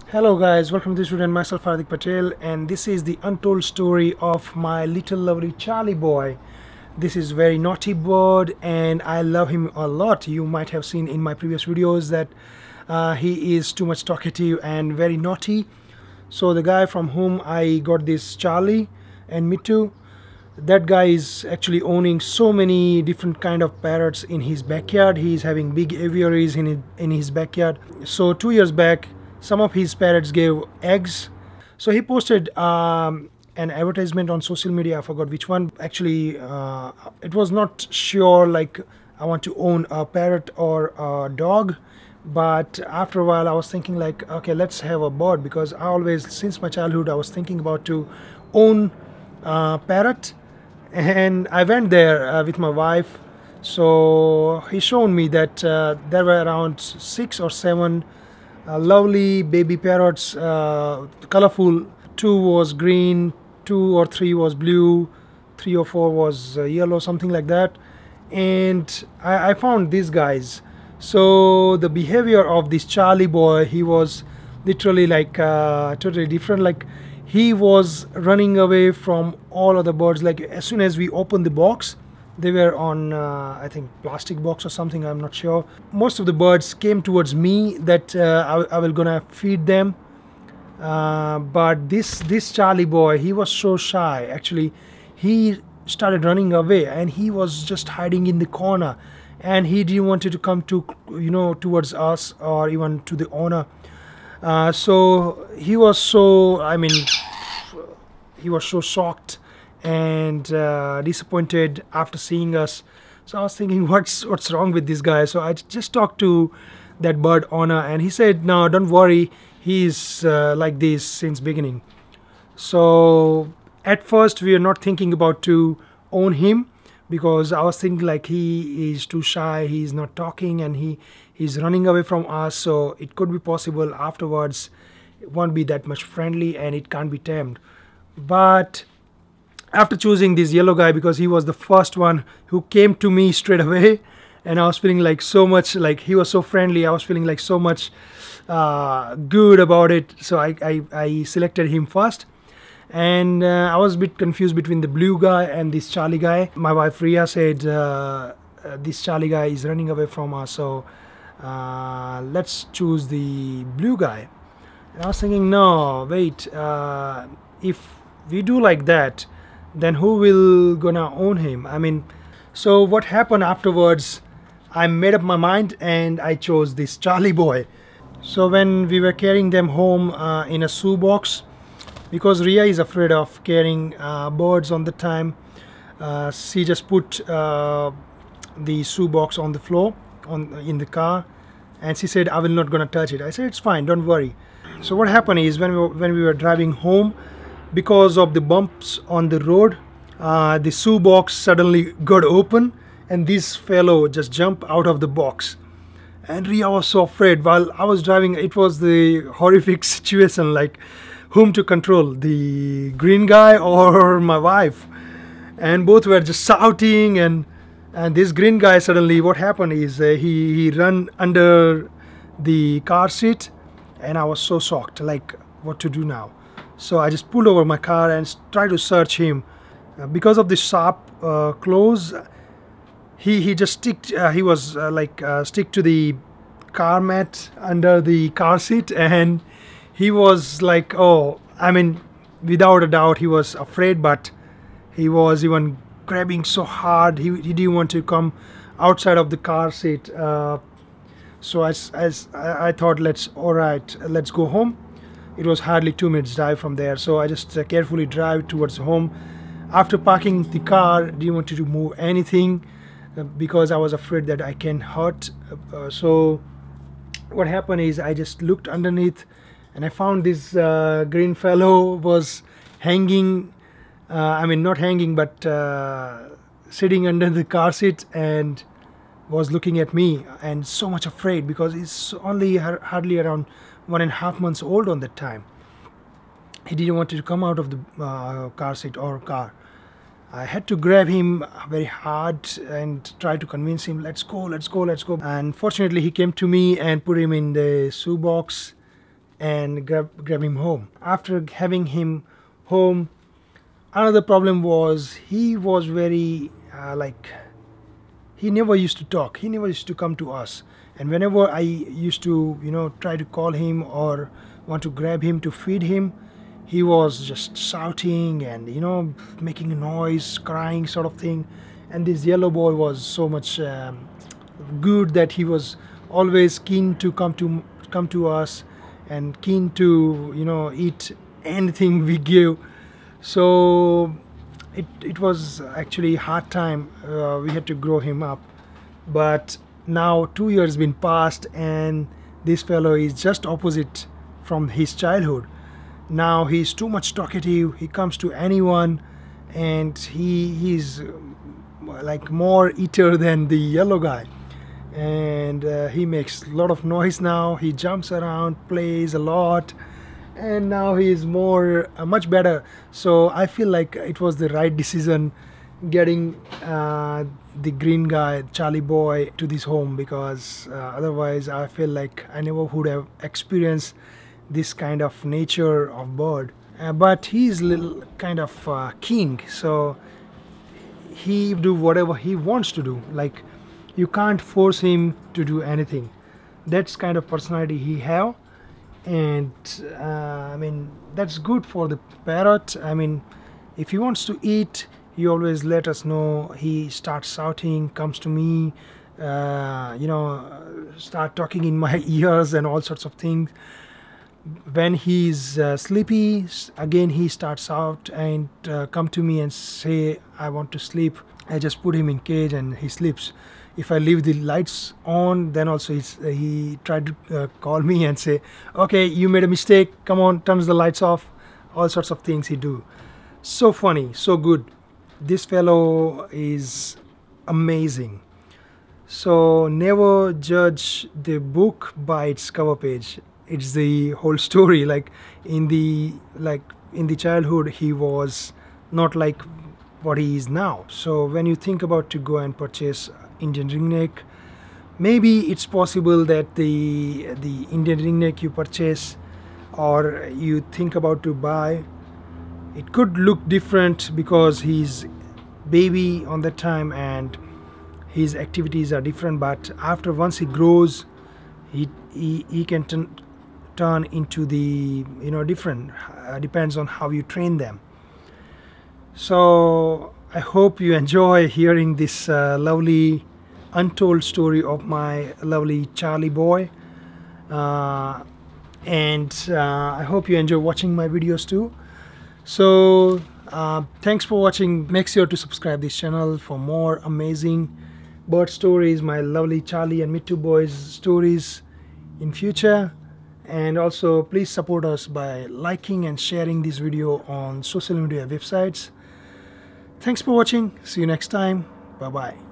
Hello guys, welcome to this video and myself Hardik Patel, and this is the untold story of my little lovely Charlie boy. This is very naughty bird and I love him a lot. You might have seen in my previous videos that he is too much talkative and very naughty. So the guy from whom I got this Charlie and me too, that guy is actually owning so many different kind of parrots in his backyard. He is having big aviaries in his backyard. So 2 years back some of his parrots gave eggs, so he posted an advertisement on social media. I forgot which one actually. It was not sure like I want to own a parrot or a dog, but after a while I was thinking like, okay, let's have a bird, because I always, since my childhood, I was thinking about to own a parrot. And I went there with my wife. So he showed me that there were around 6 or 7 lovely baby parrots, colorful. 2 was green, 2 or 3 was blue, 3 or 4 was yellow, something like that. And I found these guys. So the behavior of this Charlie boy, he was literally like totally different. Like he was running away from all other birds. Like as soon as we opened the box, they were on I think plastic box or something, I'm not sure. Most of the birds came towards me that I will gonna feed them, but this Charlie boy, he was so shy. Actually he started running away and he was just hiding in the corner, and he didn't want to come to, towards us or even to the owner. So he was so, he was so shocked and disappointed after seeing us. So I was thinking, what's wrong with this guy? So I just talked to that bird owner and he said, no, don't worry, he's like this since beginning. So at first we are not thinking about to own him, because I was thinking like he is too shy, he's not talking, and he's running away from us. So it could be possible afterwards it won't be that much friendly and it can't be tamed. But after choosing this yellow guy, because he was the first one who came to me straight away, and I was feeling like so much, like he was so friendly, I was feeling like so much good about it. So I selected him first. And I was a bit confused between the blue guy and this Charlie guy. My wife Ria said this Charlie guy is running away from us, so let's choose the blue guy. And I was thinking, no, wait, if we do like that, then who will gonna own him? So what happened afterwards, I made up my mind and I chose this Charlie boy. So when we were carrying them home in a shoebox, because Ria is afraid of carrying birds on the time, she just put the shoebox on the floor in the car, and she said, I will not gonna touch it. I said, it's fine, don't worry. So what happened is, when we were driving home, because of the bumps on the road, the shoebox suddenly got open and this fellow just jumped out of the box. And Ria was so afraid. While I was driving, it was the horrific situation, like whom to control, the green guy or my wife. And both were just shouting, and this green guy, suddenly what happened is he ran under the car seat, and I was so shocked, like what to do now. So I just pulled over my car and tried to search him. Because of the sharp claws, he just stick to the car mat under the car seat, and he was like, without a doubt he was afraid, but he was even grabbing so hard. He didn't want to come outside of the car seat. So as I thought, let's go home. It was hardly 2 minutes drive from there, so I just carefully drive towards home. After parking the car, didn't want to move anything because I was afraid that I can hurt. So what happened is, I just looked underneath and I found this green fellow was hanging, not hanging, but sitting under the car seat and was looking at me, and so much afraid, because he's only hardly around 1.5 months old on that time. He didn't want to come out of the car seat or car. I had to grab him very hard and try to convince him, let's go, let's go, let's go. And fortunately he came to me and put him in the shoebox, and grab him home. After having him home, another problem was he was very like, he never used to talk, he never used to come to us. And whenever I used to, you know, try to call him or want to grab him to feed him, he was just shouting and, you know, making a noise, crying sort of thing. And this yellow boy was so much good that he was always keen to come to us and keen to, you know, eat anything we give. So it was actually hard time. We had to grow him up, but now 2 years been passed and this fellow is just opposite from his childhood. Now he's too much talkative, he comes to anyone, and he's like more eater than the yellow guy. And he makes a lot of noise now, he jumps around, plays a lot, and now he is more much better. So I feel like it was the right decision getting the green guy, Charlie boy, to this home, because otherwise I feel like I never would have experienced this kind of nature of bird. But he's little kind of king, so he do whatever he wants to do. Like, you can't force him to do anything. That's kind of personality he have. And I mean, that's good for the parrot. I mean, if he wants to eat, he always let us know. He starts shouting, comes to me, you know, start talking in my ears and all sorts of things. When he's sleepy, again he starts out and come to me and say, I want to sleep. I just put him in cage and he sleeps. If I leave the lights on, then also he tried to call me and say, okay, you made a mistake, come on, turns the lights off. All sorts of things he do. So funny, so good. This fellow is amazing. So never judge the book by its cover page. It's the whole story. Like in the childhood, he was not like what he is now. So when you think about to go and purchase Indian ringneck, maybe it's possible that the Indian ringneck you purchase or you think about to buy, it could look different because he's baby on that time and his activities are different. But after once he grows, he can turn into the, you know, different. Depends on how you train them. So I hope you enjoy hearing this lovely untold story of my lovely Charlie boy, and I hope you enjoy watching my videos too. So thanks for watching. Make sure to subscribe this channel for more amazing bird stories, my lovely Charlie and Mittu boys stories in future. And also please support us by liking and sharing this video on social media websites. Thanks for watching. See you next time. Bye bye.